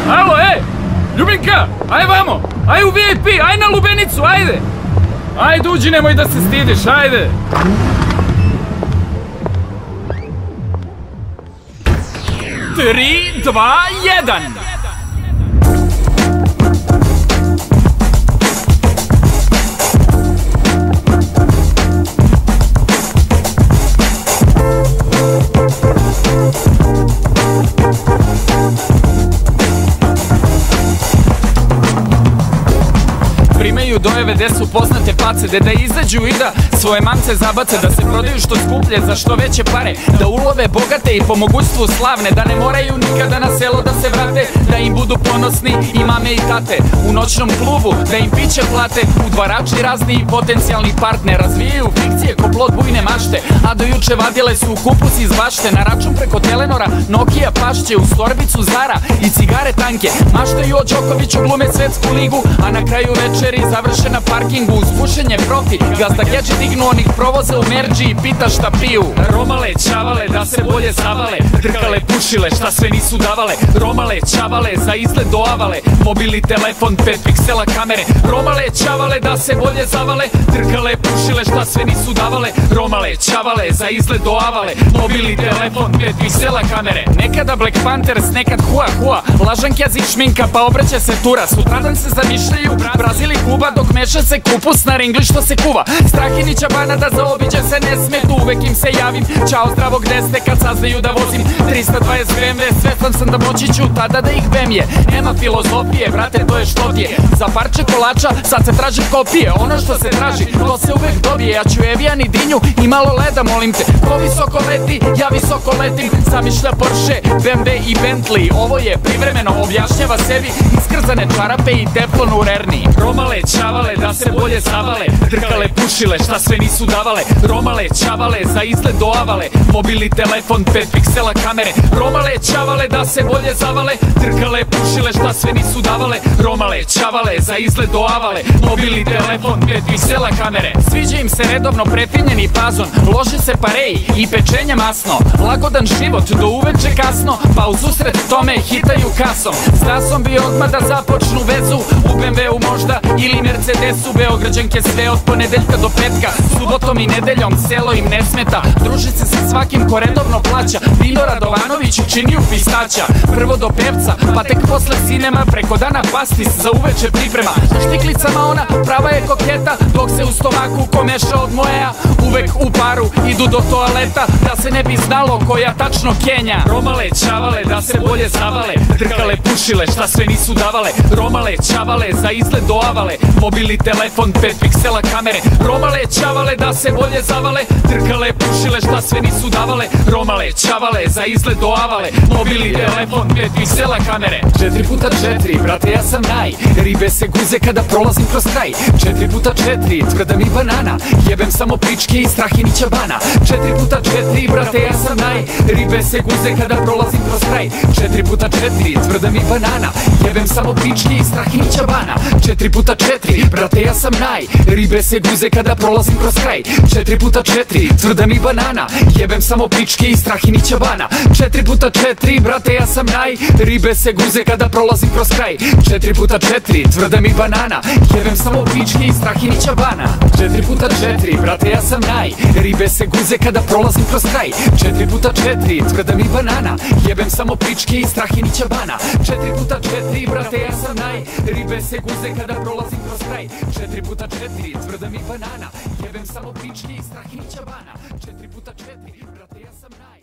Alo, Ljubinka, aj vamo, aj u VIP, aj na lubenicu, ajde. Ajde, uđi, nemoj da se stidiš, ajde. Tri, dva, jedan. Primaju dojeve gde su poznate pace, gde da izađu i da svoje mamce zabace, da se prodaju što skuplje za što veće pare, da ulove bogate i po mogućstvu slavne, da ne moraju nikada na selo da se vrate, da im budu ponosni i mame i tate, u noćnom klubu da im piće plate, udvarači razni i potencijalni partner, razvijaju fikcije ko plod bujne mašte, a do juče vadile su kupus iz bašte, na račun preko Telenora Nokia pašće, uz torbicu Zara i cigare tanke, maštaju o Đokoviću, glume svetsku ligu, a na kraju večeri završe na parkingu uz pušenje profi, gazda geči dignu onih provoze u merđi i pita šta piju. Romale, čavale, da se bolje zavale, drkale, pušile, šta sve nisu davale, romale, čavale, za izgled doavale, mobilni telefon, 5 piksela kamere, romale, čavale, da se bolje zavale, drkale, pušile, šta sve nisu davale, romale, čavale, za izgled doavale, mobilni telefon, 5 piksela kamere. Nekada Black Panthers, nekad Hua Hua, lažan kjazik šminka pa obraća se tura, sutradan se zamišljaju Brazil i Kuba, dok meša se kupus na ringli što se kuva. Strahinića bana da zaobiđe se ne sme, tu uvek im se javim, čao zdravo gde ste, kad saznaju da vozim 320 BMW, svestan sam da moći ću tada da ih bemje. Nema filozofije, brate, to je što ti je, za parče kolača sad se traži kopije, ono što se traži, to se uvek dobije, ja ću Evijan i Dinju i malo leda, molim te, ko visoko leti, ja visoko letim, zamišlja Porsche, BMW i Bentley, ovo je privremeno, objašnjava sebi, iskrzane čarape i teflon u rerni. Romale, čavale, da se bolje zavale, drkale, pušile, šta sve nisu davale, romale, čavale, za izgled doavale, mobilni telefon, 5 piksela kamere, romale, čavale, da se bolje zavale, drkale, pušile, šta sve nisu davale, romale, čavale, za izgled doavale, mobilni telefon, 5 piksela kamere. Sviđa im se redovno prefinjeni pazon, lože se pareji i pečenje masno, lagodan život do uveče kasno, pa u susret tome hitaju kasom, s nasom bi odmah da započnu vezu, u BMW-u možda ili Mercedesu, Beograđanke sve od ponedeljka do petka, subotom i nedeljom selo im ne smeta, druži se sa svakim ko redovno plaća, Dino Radovanović činiju pistaća, prvo do pevca, pa tek posle sinema, preko dana pastis za uveče priprema, štiklicama ona prava je koketa, dok se u stomaku komeša od moja, uvek u paru idu do toaleta, da se ne bi znalo koja tačno Kenja. Romale, čavale, da se bolje zavale, drkale, pušile, šta sve nisu davale, romale, čavale, za izgled doavale, mobilni telefon, 5 piksela kamere, romale, čavale, da se bolje zavale, drkale, pušile, šta sve nisu davale, romale, čavale, za izgled doavale, mobilni telefon, 5 piksela kamere. 4x4, brate, ja sam naj, ribe se guze kada prolazim kroz kraj, 4x4, tvrda mi banana, jebem samo pičke iz Strahinića bana, 4x4, brate, ja sam naj, ribe se guze kada prolazim kroz kraj, 4x4, tvrda mi banana, jebem samo pičke iz Strahinića bana, 4x4, brate, ja sam naj, ribe se guze kada prolazim kroz kraj, 4x4, tvrda mi banana, jebem samo pičke iz Strahinića bana, 4x4, brate, ja sam naj, ribe se guze kada prolazim kroz kraj, 4x4, tvrda mi banana, jebem samo pičke iz Strahinića bana, 4x4, brate, ja sam naj, ribe se guze kada prolazim kroz kraj, 4x4, tvrda mi banana, jebem samo pičke iz Strahinića bana, 4x4, brate, ja sam naj, ribe se guze kada prolazim kroz kraj, 4x4, tvrda mi banana, jebem samo pičke iz Strahinića bana, 4x4, brate, ja sam naj.